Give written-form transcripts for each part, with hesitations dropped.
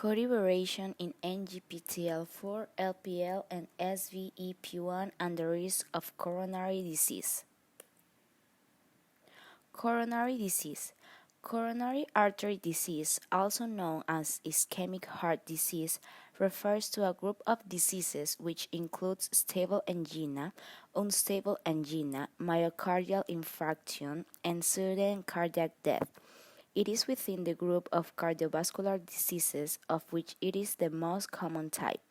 Collaboration in ANGPTL4, LPL, and SVEP1 and the risk of coronary disease. Coronary disease. Coronary artery disease, also known as ischemic heart disease, refers to a group of diseases which includes stable angina, unstable angina, myocardial infarction, and sudden cardiac death. It is within the group of cardiovascular diseases of which it is the most common type.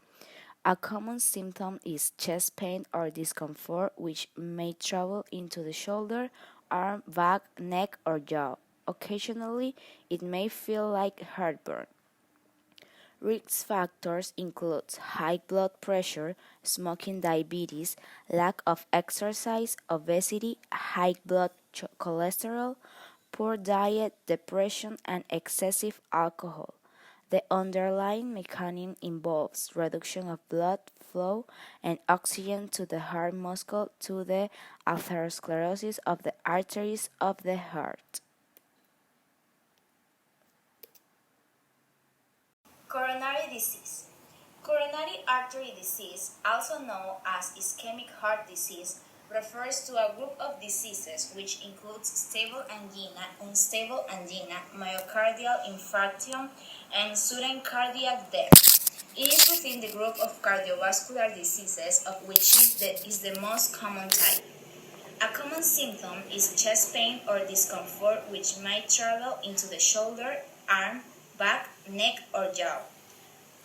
A common symptom is chest pain or discomfort which may travel into the shoulder, arm, back, neck, or jaw. Occasionally, it may feel like heartburn. Risk factors include high blood pressure, smoking, diabetes, lack of exercise, obesity, high blood cholesterol, poor diet, depression, and excessive alcohol. The underlying mechanism involves reduction of blood flow and oxygen to the heart muscle to the atherosclerosis of the arteries of the heart. Coronary disease. Coronary artery disease, also known as ischemic heart disease, refers to a group of diseases which includes stable angina, unstable angina, myocardial infarction, and sudden cardiac death. It is within the group of cardiovascular diseases of which it is the most common type. A common symptom is chest pain or discomfort which might travel into the shoulder, arm, back, neck, or jaw.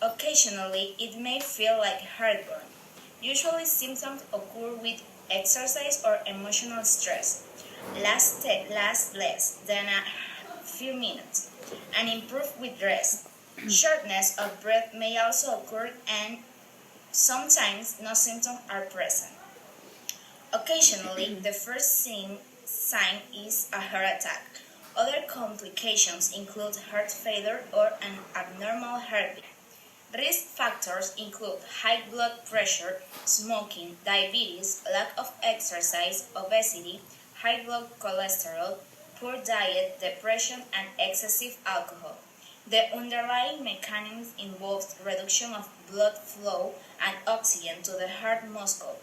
Occasionally, it may feel like heartburn. Usually, symptoms occur with exercise or emotional stress, last less than a few minutes, and improve with rest. Shortness of breath may also occur, and sometimes no symptoms are present. Occasionally, the first sign is a heart attack. Other complications include heart failure or an abnormal heartbeat. Risk factors include high blood pressure, smoking, diabetes, lack of exercise, obesity, high blood cholesterol, poor diet, depression, and excessive alcohol. The underlying mechanism involves reduction of blood flow and oxygen to the heart muscle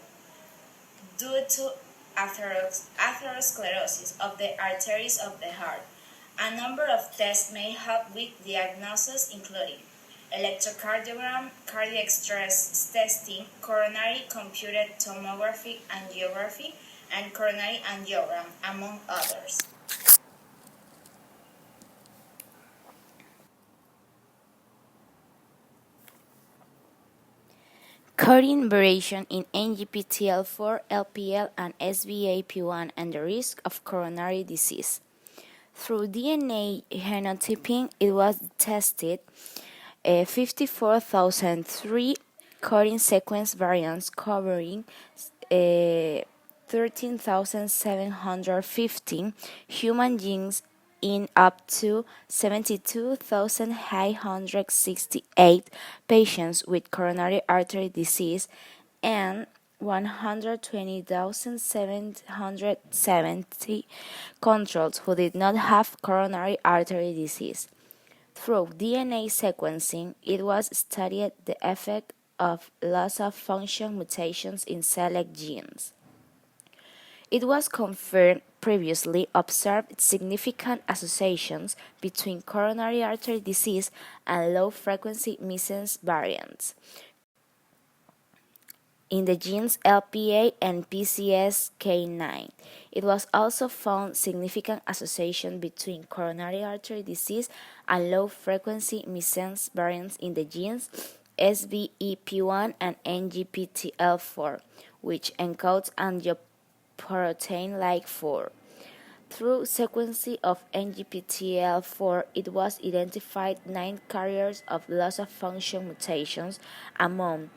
due to atherosclerosis of the arteries of the heart. A number of tests may help with diagnosis, including electrocardiogram, cardiac stress testing, coronary computed tomography angiography, and coronary angiogram, among others. Coding variation in ANGPTL4, LPL, and SVEP1 and the risk of coronary disease. Through DNA phenotyping, it was tested 54,003 coding sequence variants covering 13,715 human genes in up to 72,568 patients with coronary artery disease and 120,770 controls who did not have coronary artery disease. Through DNA sequencing, it was studied the effect of loss of function mutations in select genes. It was confirmed previously observed significant associations between coronary artery disease and low-frequency missense variants in the genes LPA and PCSK9. It was also found significant association between coronary artery disease and low-frequency missense variants in the genes SVEP1 and ANGPTL4, which encodes angioprotein like 4. Through sequencing of ANGPTL4, it was identified 9 carriers of loss-of-function mutations among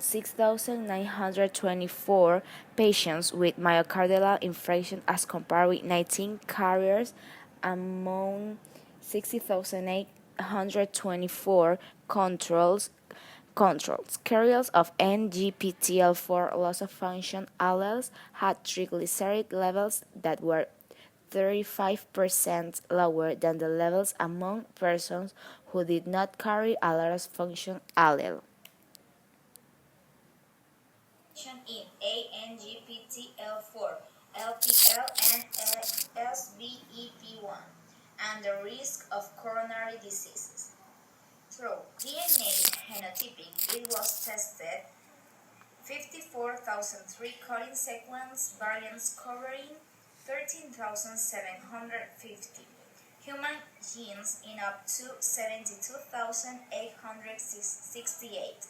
6,924 patients with myocardial infarction as compared with 19 carriers among 60,824 controls. Carriers of ANGPTL4 loss of function alleles had triglyceride levels that were 35% lower than the levels among persons who did not carry a loss function allele. In ANGPTL4, LPL, and SVEP1, and the risk of coronary diseases. Through DNA phenotyping, it was tested 54,003 coding sequence variants covering 13,750 human genes in up to 72,868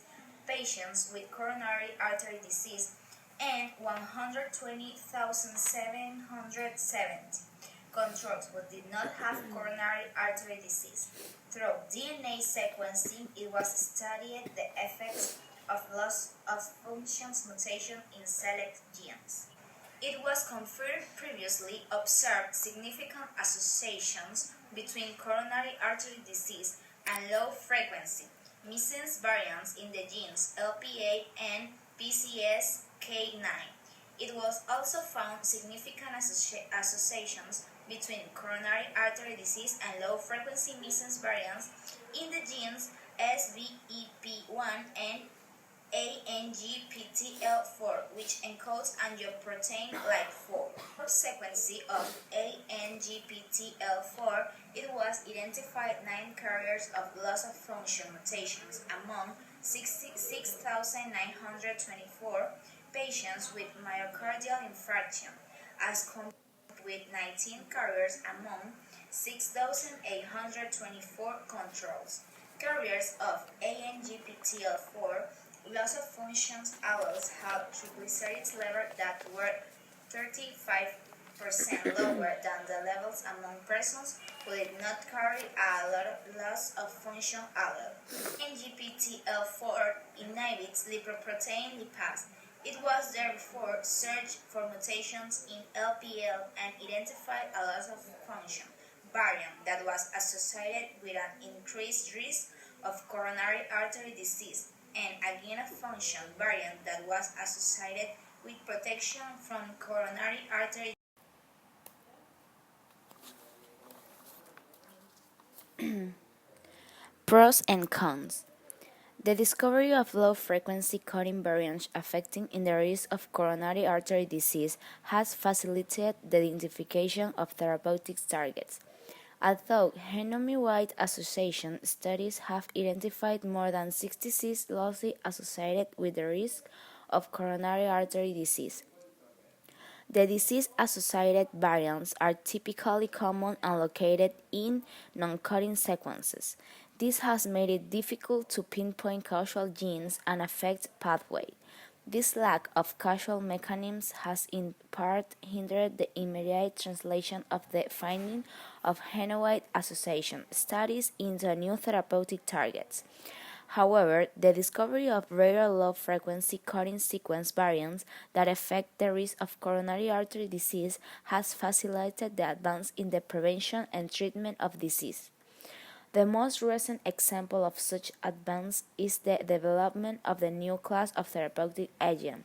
patients with coronary artery disease and 120,770 controls who did not have coronary artery disease. Through DNA sequencing, it was studied the effects of loss of functions mutation in select genes. It was confirmed previously observed significant associations between coronary artery disease and low-frequency missense variants in the genes LPA and PCSK9. It was also found significant associations between coronary artery disease and low-frequency missense variants in the genes SVEP1 and ANGPTL4, which encodes angioprotein-like 4. Sequence of ANGPTL4, it was identified 9 carriers of loss of function mutations among 66,924 patients with myocardial infarction, as compared with 19 carriers among 6,824 controls. Carriers of ANGPTL4 loss of functions alleles had triglycerides levels that were 35% lower than the levels among persons who did not carry a loss of function allele. ANGPTL4 inhibits lipoprotein lipase. It was therefore searched for mutations in LPL and identified a loss of function variant that was associated with an increased risk of coronary artery disease and a gain-of-function variant that was associated with protection from coronary artery. Pros and cons. The discovery of low-frequency coding variants affecting in the risk of coronary artery disease has facilitated the identification of therapeutic targets. Although genome-wide association studies have identified more than 66 losses associated with the risk of coronary artery disease, the disease-associated variants are typically common and located in non-coding sequences. This has made it difficult to pinpoint causal genes and affect pathway. This lack of causal mechanisms has in part hindered the immediate translation of the finding of genome-wide association studies into new therapeutic targets. However, the discovery of rare low-frequency coding sequence variants that affect the risk of coronary artery disease has facilitated the advance in the prevention and treatment of disease. The most recent example of such advance is the development of the new class of therapeutic agent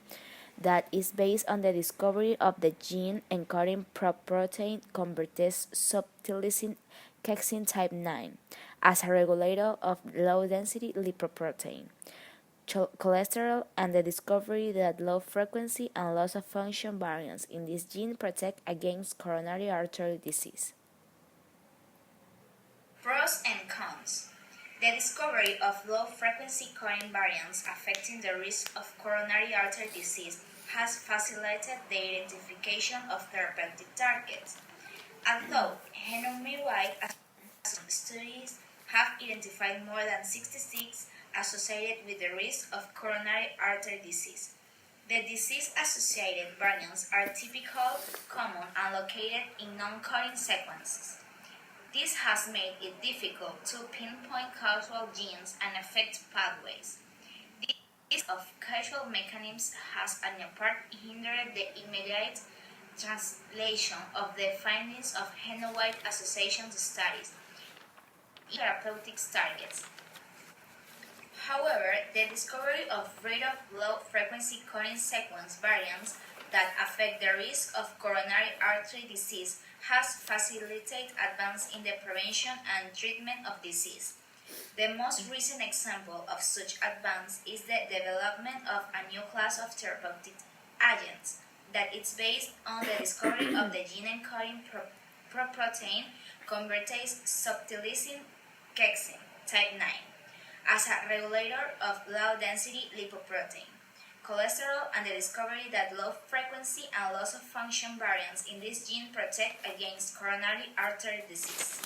that is based on the discovery of the gene encoding protein convertase subtilisin caxin type 9 as a regulator of low-density lipoprotein, cholesterol, and the discovery that low-frequency and loss-of-function variants in this gene protect against coronary artery disease. Pros and cons. The discovery of low-frequency coding variants affecting the risk of coronary artery disease has facilitated the identification of therapeutic targets. Although genome-wide studies have identified more than 66 associated with the risk of coronary artery disease, the disease-associated variants are typical, common, and located in non-coding sequences. This has made it difficult to pinpoint causal genes and affect pathways. This of causal mechanisms has in part hindered the immediate translation of the findings of genome-wide association studies in therapeutic targets. However, the discovery of rare low-frequency coding sequence variants that affect the risk of coronary artery disease has facilitated advance in the prevention and treatment of disease. The most recent example of such advance is the development of a new class of therapeutic agents that is based on the discovery of the gene-encoding protein convertase subtilisin kexin type 9 as a regulator of low-density lipoprotein cholesterol, and the discovery that low frequency and loss of function variants in this gene protect against coronary artery disease.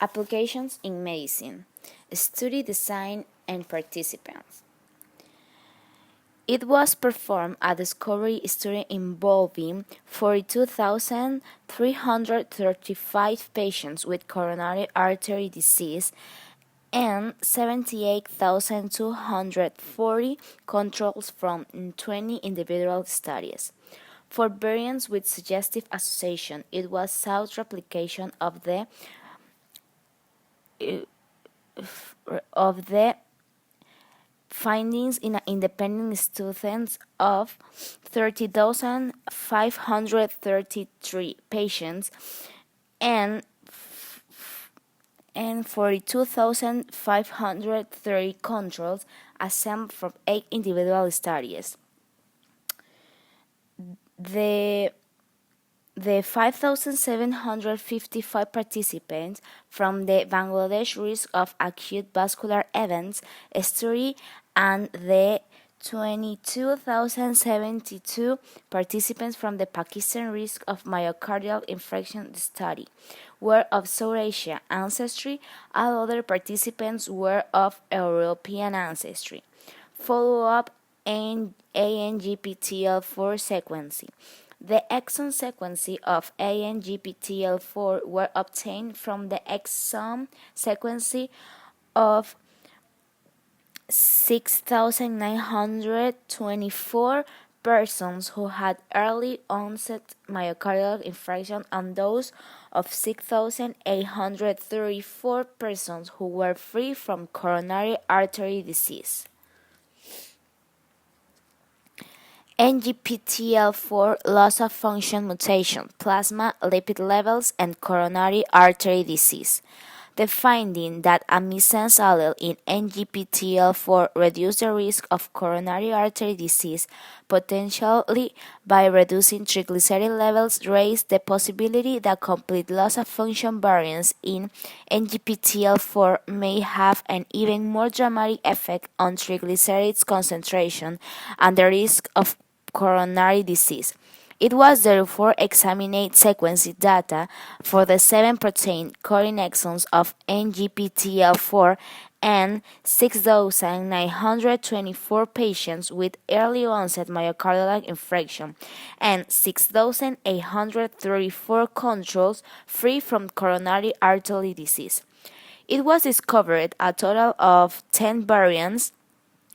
Applications in medicine. Study design and participants. It was performed a discovery study involving 42,335 patients with coronary artery disease and 78,240 controls from 20 individual studies. For variants with suggestive association, it was sought replication of the findings in an independent studies of 30,533 patients and 42,530 controls assembled from 8 individual studies. The 5,755 participants from the Bangladesh Risk of Acute Vascular Events study and the 22,072 participants from the Pakistan Risk of Myocardial Infarction study were of South Asian ancestry, and other participants were of European ancestry. Follow-up and ANGPTL4 sequencing. The exome sequence of ANGPTL4 were obtained from the exome sequence of 6,924 persons who had early onset myocardial infarction and those of 6,834 persons who were free from coronary artery disease. ANGPTL4 loss of function mutation, plasma lipid levels, and coronary artery disease. The finding that a missense allele in ANGPTL4 reduced the risk of coronary artery disease potentially by reducing triglyceride levels raised the possibility that complete loss of function variants in ANGPTL4 may have an even more dramatic effect on triglycerides concentration and the risk of coronary disease. It was therefore examined sequence data for the 7 protein coding exons of ANGPTL4 and 6,924 patients with early onset myocardial infarction and 6,834 controls free from coronary artery disease. It was discovered a total of 10 variants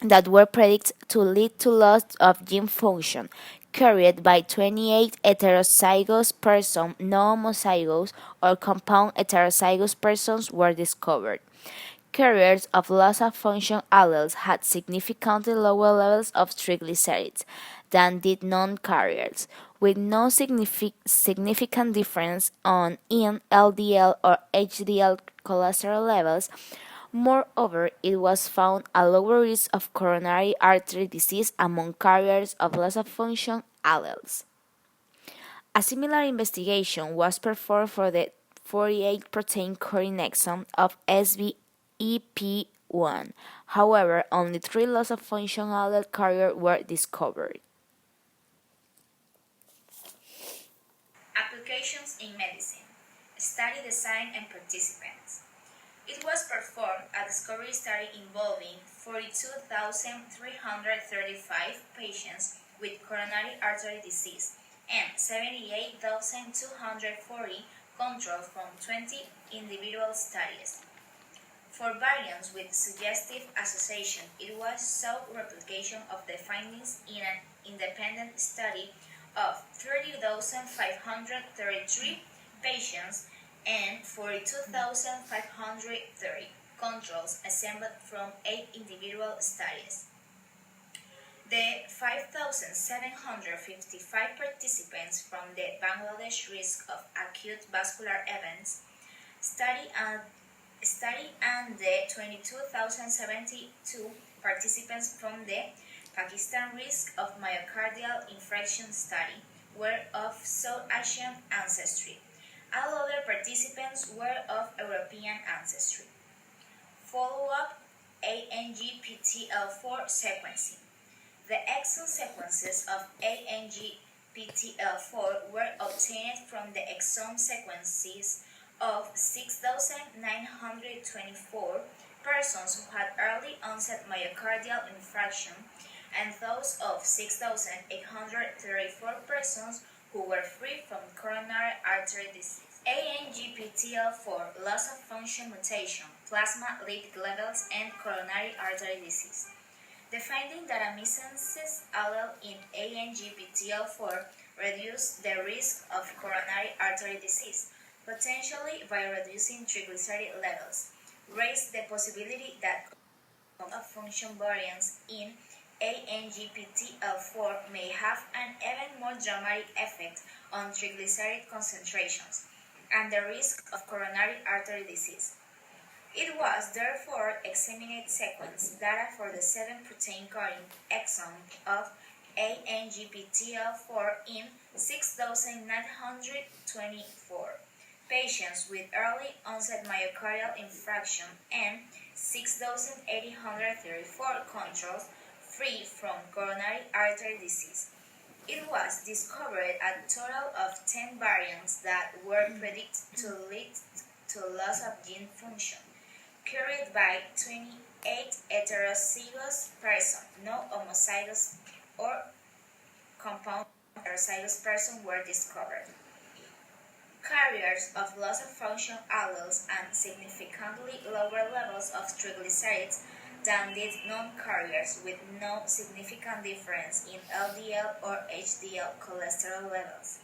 that were predicted to lead to loss of gene function carried by 28 heterozygous persons. No homozygous or compound heterozygous persons were discovered. Carriers of loss of function alleles had significantly lower levels of triglycerides than did non-carriers, with no significant difference in LDL or HDL cholesterol levels. Moreover, it was found a lower risk of coronary artery disease among carriers of loss of function alleles. A similar investigation was performed for the 48 protein coding exon of SVEP1. However, only 3 loss of function allele carriers were discovered. Applications in medicine. Study design and participants. It was performed a discovery study involving 42,335 patients with coronary artery disease and 78,240 controls from 20 individual studies. For variants with suggestive association, it was sought replication of the findings in an independent study of 30,533 patients and 42,530 controls assembled from 8 individual studies. The 5,755 participants from the Bangladesh Risk of Acute Vascular Events study and the 22,072 participants from the Pakistan Risk of Myocardial Infarction study were of South Asian ancestry. All other participants were of European ancestry. Follow-up ANGPTL4 sequencing. The exon sequences of ANGPTL4 were obtained from the exome sequences of 6,924 persons who had early onset myocardial infarction and those of 6,834 persons who were free from coronary artery disease. ANGPTL4 loss of function mutation, plasma lipid levels, and coronary artery disease. The finding that a missense allele in ANGPTL4 reduced the risk of coronary artery disease, potentially by reducing triglyceride levels, raised the possibility that of function variants in ANGPTL4 may have an even more dramatic effect on triglyceride concentrations and the risk of coronary artery disease. It was therefore examined sequence data for the 7-protein coding exome of ANGPTL4 in 6,924 patients with early onset myocardial infarction and 6,834 controls free from coronary artery disease. It was discovered a total of 10 variants that were predicted to lead to loss of gene function, carried by 28 heterozygous persons. No homozygous or compound heterozygous persons were discovered. Carriers of loss of function alleles and significantly lower levels of triglycerides than did non-carriers with no significant difference in LDL or HDL cholesterol levels.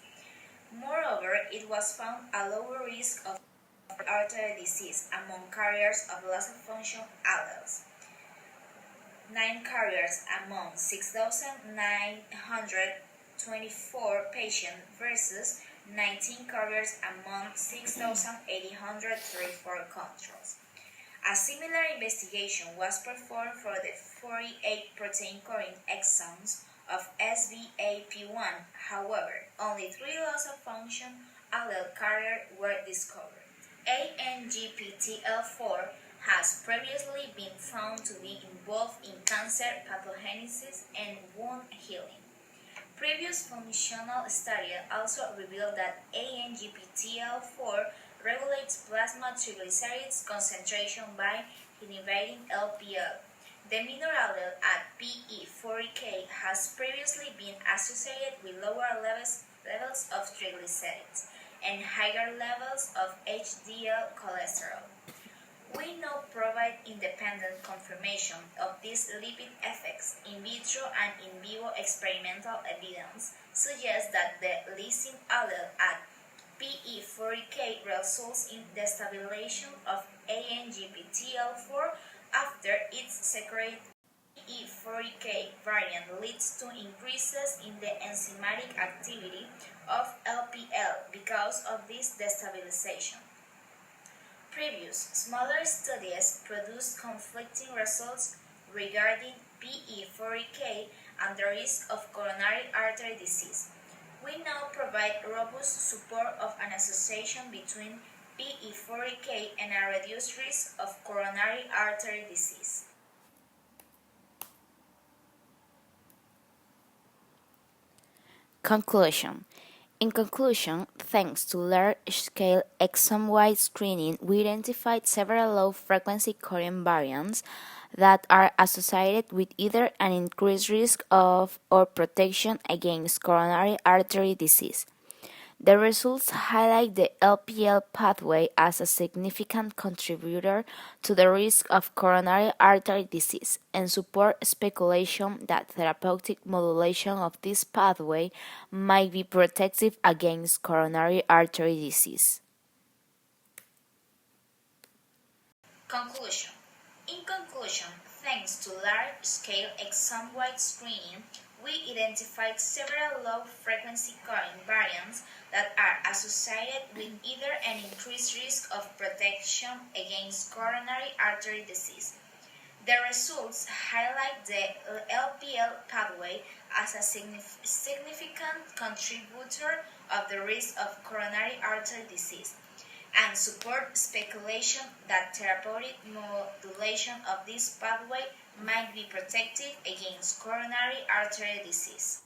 Moreover, it was found a lower risk of artery disease among carriers of loss of function alleles. 9 carriers among 6,924 patients versus 19 carriers among 6,834 controls. A similar investigation was performed for the 48 protein coding exons of SVEP1. However, only 3 loss of function allele carriers were discovered. ANGPTL4 has previously been found to be involved in cancer pathogenesis and wound healing. Previous functional studies also revealed that ANGPTL4 regulates plasma triglycerides concentration by inhibiting LPL. The minor allele at PE40K has previously been associated with lower levels of triglycerides and higher levels of HDL cholesterol. We now provide independent confirmation of these lipid effects. In vitro and in vivo experimental evidence suggests that the lysine allele at PE40K results in the stabilization of ANGPTL4 after its secreted PE40K variant leads to increases in the enzymatic activity of LPL because of this destabilization. Previous, smaller studies produced conflicting results regarding PE40K and the risk of coronary artery disease. We now provide robust support of an association between PE40K and a reduced risk of coronary artery disease. Conclusion. In conclusion, thanks to large-scale exome-wide screening, we identified several low-frequency coding variants that are associated with either an increased risk of or protection against coronary artery disease. The results highlight the LPL pathway as a significant contributor to the risk of coronary artery disease and support speculation that therapeutic modulation of this pathway might be protective against coronary artery disease. Conclusion. In conclusion, Thanks to large-scale exome-wide screening, we identified several low-frequency variants that are associated with either an increased risk of protection against coronary artery disease. The results highlight the LPL pathway as a significant contributor of the risk of coronary artery disease and support speculation that therapeutic modulation of this pathway might be protective against coronary artery disease.